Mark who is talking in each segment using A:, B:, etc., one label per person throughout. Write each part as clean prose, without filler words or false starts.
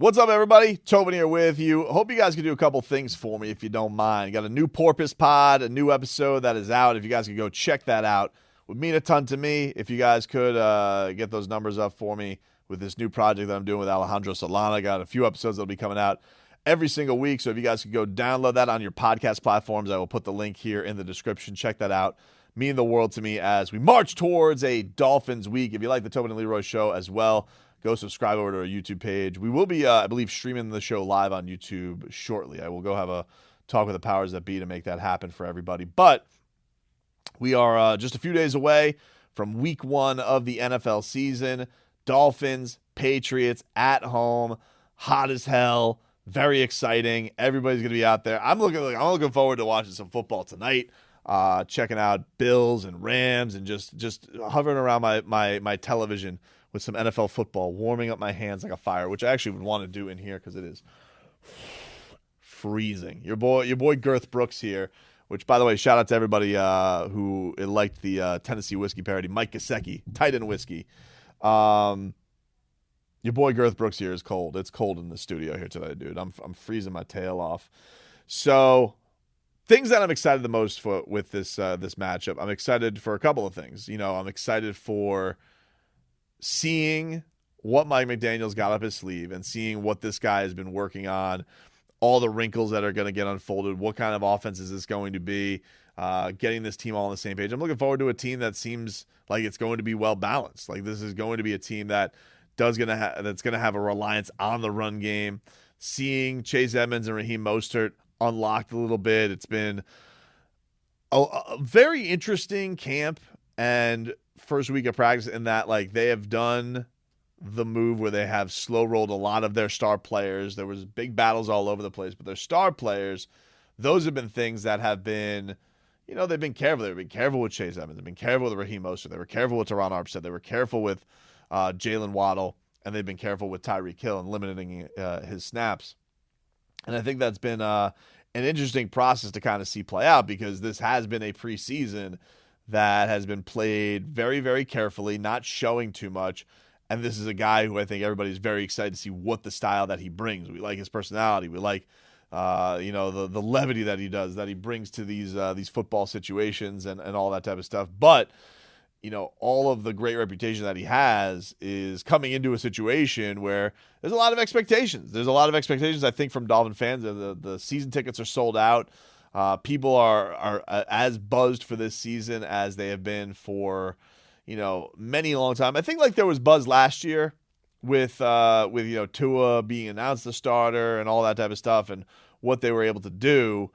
A: What's up, everybody? Tobin here with you. Hope you guys can do a couple things for me if you don't mind. Got a new Porpoise Pod, a new episode that is out. If you guys could go check that out, would mean a ton to me. If you guys could get those numbers up for me with this new project that I'm doing with Alejandro Solana. Got a few episodes that'll be coming out every single week. So if you guys could go download that on your podcast platforms, I will put the link here in the description. Check that out. Mean the world to me as we march towards a Dolphins week. If you like the Tobin and Leroy show as well, go subscribe over to our YouTube page. We will be, I believe, streaming the show live on YouTube shortly. I will go have a talk with the powers that be to make that happen for everybody. But we are just a few days away from week 1 of the NFL season. Dolphins, Patriots at home, hot as hell, very exciting. Everybody's going to be out there. I'm looking forward to watching some football tonight. Checking out Bills and Rams and just hovering around my television with some NFL football, warming up my hands like a fire, which I actually would want to do in here because it is freezing. Your boy Girth Brooks here, which, by the way, shout out to everybody who liked the Tennessee whiskey parody, Mike Gesicki, Titan Whiskey. Your boy Girth Brooks here is cold. It's cold in the studio here today, dude. I'm freezing my tail off. So things that I'm excited the most for with this matchup, I'm excited for a couple of things. I'm excited for seeing what Mike McDaniel's got up his sleeve and seeing what this guy has been working on, all the wrinkles that are going to get unfolded, what kind of offense is this going to be, getting this team all on the same page. I'm looking forward to a team that seems like it's going to be well balanced. Like this is going to be a team that's going to have a reliance on the run game. Seeing Chase Edmonds and Raheem Mostert unlocked a little bit. It's been a very interesting camp and first week of practice in that, like, they have done the move where they have slow rolled a lot of their star players. There was big battles all over the place, but their star players, those have been things that have been, they've been careful. They've been careful with Chase Edmonds. They've been careful with Raheem Mostert. They were careful with Terron Armstead. They were careful with Jalen Waddle, and they've been careful with Tyreek Hill and limiting his snaps. And I think that's been an interesting process to kind of see play out because this has been a preseason that has been played very, very carefully, not showing too much. And this is a guy who I think everybody's very excited to see what the style that he brings. We like his personality. We like, the levity that he does, that he brings to these football situations and all that type of stuff. But, all of the great reputation that he has is coming into a situation where there's a lot of expectations. There's a lot of expectations, I think, from Dolphin fans. The season tickets are sold out. People are as buzzed for this season as they have been for, many long time. I think like there was buzz last year with Tua being announced the starter and all that type of stuff and what they were able to do.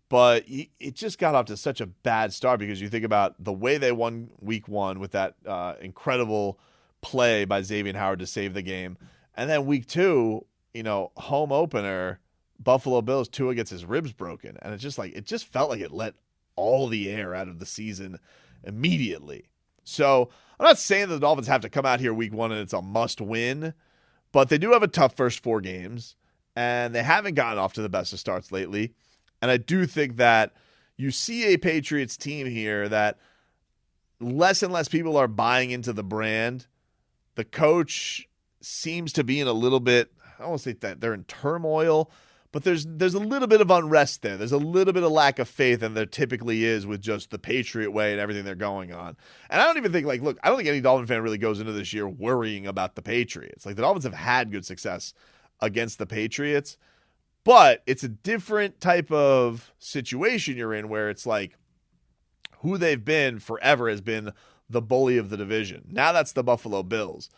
A: But it just got off to such a bad start because you think about the way they won week 1 with that incredible play by Xavier Howard to save the game. And then week 2, home opener, Buffalo Bills, Tua gets his ribs broken. And it just felt like it let all the air out of the season immediately. So I'm not saying that the Dolphins have to come out here week 1 and it's a must win, but they do have a tough first 4 games and they haven't gotten off to the best of starts lately. And I do think that you see a Patriots team here that less and less people are buying into the brand. The coach seems to be in a little bit, I don't want to say that they're in turmoil, but there's a little bit of unrest there. There's a little bit of lack of faith than there typically is with just the Patriot way and everything they're going on. And I don't even think, I don't think any Dolphin fan really goes into this year worrying about the Patriots. Like, the Dolphins have had good success against the Patriots, but it's a different type of situation you're in where it's like who they've been forever has been the bully of the division. Now that's the Buffalo Bills.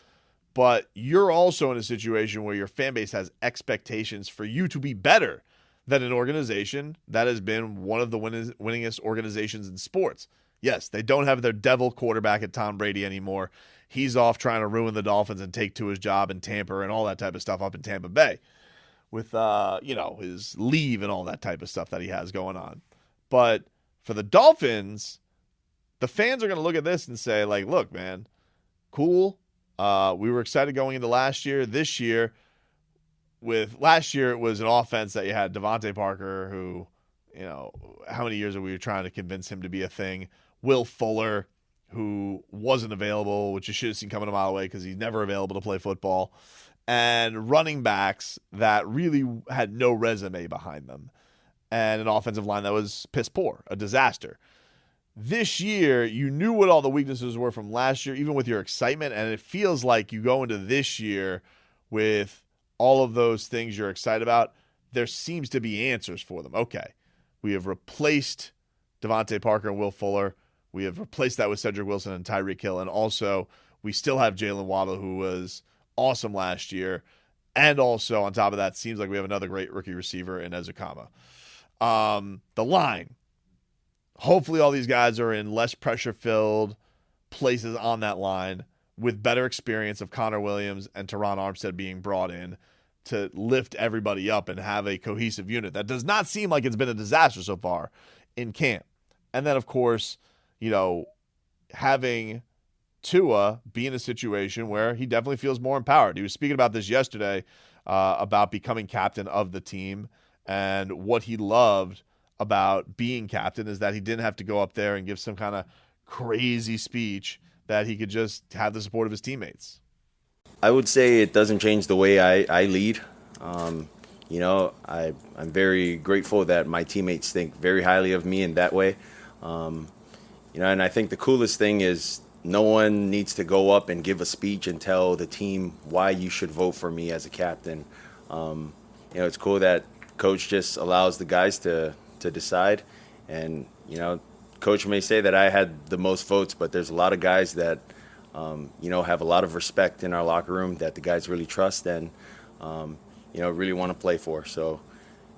A: But you're also in a situation where your fan base has expectations for you to be better than an organization that has been one of the winningest organizations in sports. Yes, they don't have their devil quarterback at Tom Brady anymore. He's off trying to ruin the Dolphins and take Tua's job in Tampa and all that type of stuff up in Tampa Bay with, his leave and all that type of stuff that he has going on. But for the Dolphins, the fans are going to look at this and say, like, look, man, cool. We were excited going into last year. This year, with last year, it was an offense that you had Devontae Parker, who, how many years are we trying to convince him to be a thing? Will Fuller, who wasn't available, which you should have seen coming a mile away because he's never available to play football. and running backs that really had no resume behind them, and an offensive line that was piss poor, a disaster. This year, you knew what all the weaknesses were from last year, even with your excitement, and it feels like you go into this year with all of those things you're excited about. There seems to be answers for them. Okay, we have replaced Devontae Parker and Will Fuller. We have replaced that with Cedric Wilson and Tyreek Hill, and also we still have Jalen Waddle, who was awesome last year. And also, on top of that, seems like we have another great rookie receiver in Ezekama. The line. Hopefully all these guys are in less pressure-filled places on that line with better experience of Connor Williams and Terron Armstead being brought in to lift everybody up and have a cohesive unit. That does not seem like it's been a disaster so far in camp. And then, of course, having Tua be in a situation where he definitely feels more empowered. He was speaking about this yesterday about becoming captain of the team, and what he loved about being captain is that he didn't have to go up there and give some kind of crazy speech, that he could just have the support of his teammates.
B: I would say it doesn't change the way I lead. I'm very grateful that my teammates think very highly of me in that way. And I think the coolest thing is no one needs to go up and give a speech and tell the team why you should vote for me as a captain. It's cool that coach just allows the guys to decide. And, coach may say that I had the most votes, but there's a lot of guys that, have a lot of respect in our locker room that the guys really trust and, really want to play for. So,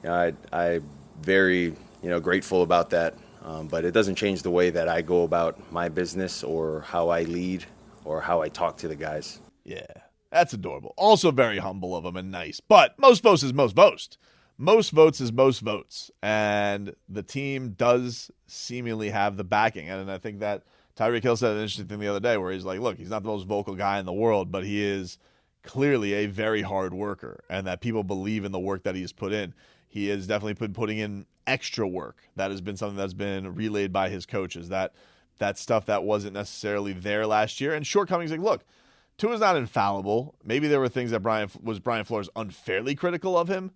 B: I'm very, grateful about that. But it doesn't change the way that I go about my business or how I lead or how I talk to the guys.
A: Yeah, that's adorable. Also very humble of him and nice. But most votes is most votes. Most votes is most votes. And the team does seemingly have the backing. And I think that Tyreek Hill said an interesting thing the other day where he's like, look, he's not the most vocal guy in the world, but he is clearly a very hard worker, and that people believe in the work that he has put in. He has definitely been putting in extra work. That has been something that's been relayed by his coaches, that stuff that wasn't necessarily there last year. And shortcomings, like, look, Tua's not infallible. Maybe there were things that Brian Flores unfairly critical of him.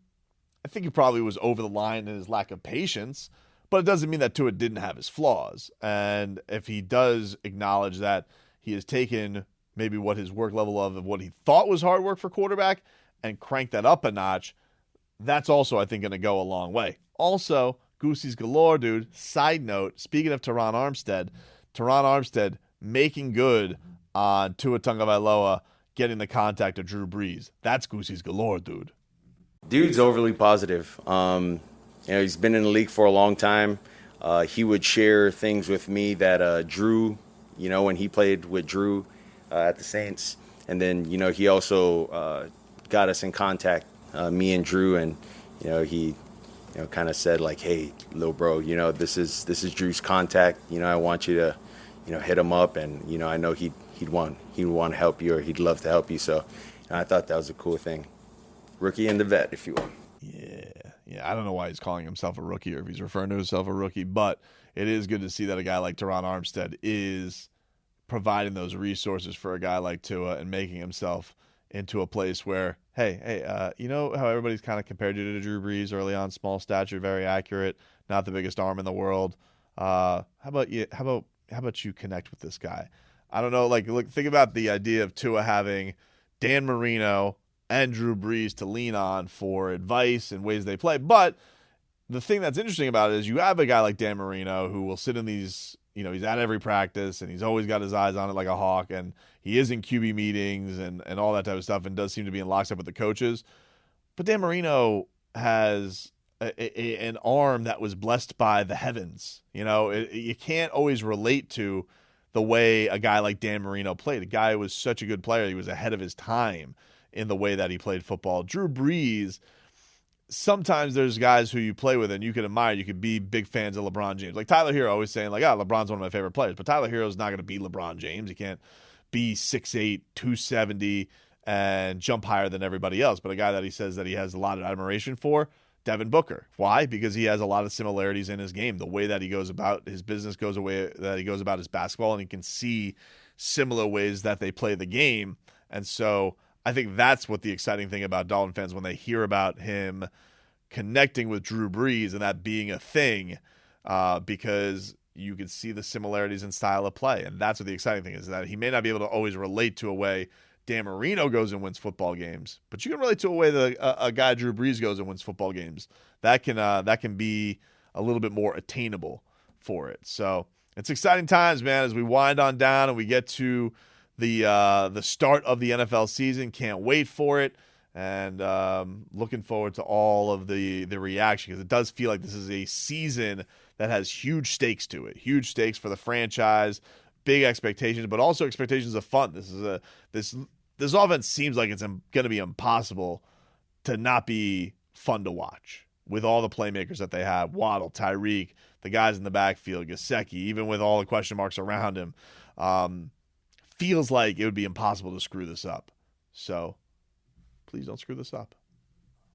A: I think he probably was over the line in his lack of patience, but it doesn't mean that Tua didn't have his flaws. And if he does acknowledge that he has taken maybe what his work level of what he thought was hard work for quarterback and cranked that up a notch, that's also, I think, going to go a long way. Also, Goosey's galore, dude. Side note, speaking of Terron Armstead making good on Tua Tagovailoa getting the contact of Drew Brees. That's Goosey's galore, dude.
B: Dude's overly positive. He's been in the league for a long time. He would share things with me that Drew, when he played with Drew at the Saints. And then, he also got us in contact, me and Drew, and, he kind of said, like, hey, little bro, this is Drew's contact. I want you to, hit him up, and, I know he'd want to help you, or he'd love to help you. So I thought that was a cool thing. Rookie and the vet, if you will.
A: Yeah. I don't know why he's calling himself a rookie or if he's referring to himself a rookie, but it is good to see that a guy like Terron Armstead is providing those resources for a guy like Tua and making himself into a place where, hey, how everybody's kind of compared you to Drew Brees early on, small stature, very accurate, not the biggest arm in the world. How about you connect with this guy? I don't know, look, think about the idea of Tua having Dan Marino and Drew Brees to lean on for advice and ways they play. But the thing that's interesting about it is you have a guy like Dan Marino who will sit in these, he's at every practice and he's always got his eyes on it like a hawk, and he is in QB meetings and all that type of stuff and does seem to be in lockstep with the coaches. But Dan Marino has an arm that was blessed by the heavens. You can't always relate to the way a guy like Dan Marino played. A guy who was such a good player. He was ahead of his time in the way that he played football. Drew Brees, sometimes there's guys who you play with and you can admire. You could be big fans of LeBron James. Like Tyler Hero always saying, LeBron's one of my favorite players. But Tyler Hero's not going to be LeBron James. He can't be 6'8", 270, and jump higher than everybody else. But a guy that he says that he has a lot of admiration for, Devin Booker. Why? Because he has a lot of similarities in his game. The way that he goes about his business goes away, that he goes about his basketball, and you can see similar ways that they play the game. And so I think that's what the exciting thing about Dolphin fans when they hear about him connecting with Drew Brees and that being a thing, because you can see the similarities in style of play. And that's what the exciting thing is, that he may not be able to always relate to a way Dan Marino goes and wins football games, but you can relate to a way that a guy Drew Brees goes and wins football games. That can be a little bit more attainable for it. So it's exciting times, man, as we wind on down and we get to the start of the NFL season. Can't wait for it. And looking forward to all of the reaction, because it does feel like this is a season that has huge stakes to it. Huge stakes for the franchise, big expectations, but also expectations of fun. This offense seems like it's going to be impossible to not be fun to watch with all the playmakers that they have. Waddle, Tyreek, the guys in the backfield, Gesicki, even with all the question marks around him. Feels like it would be impossible to screw this up. So please don't screw this up.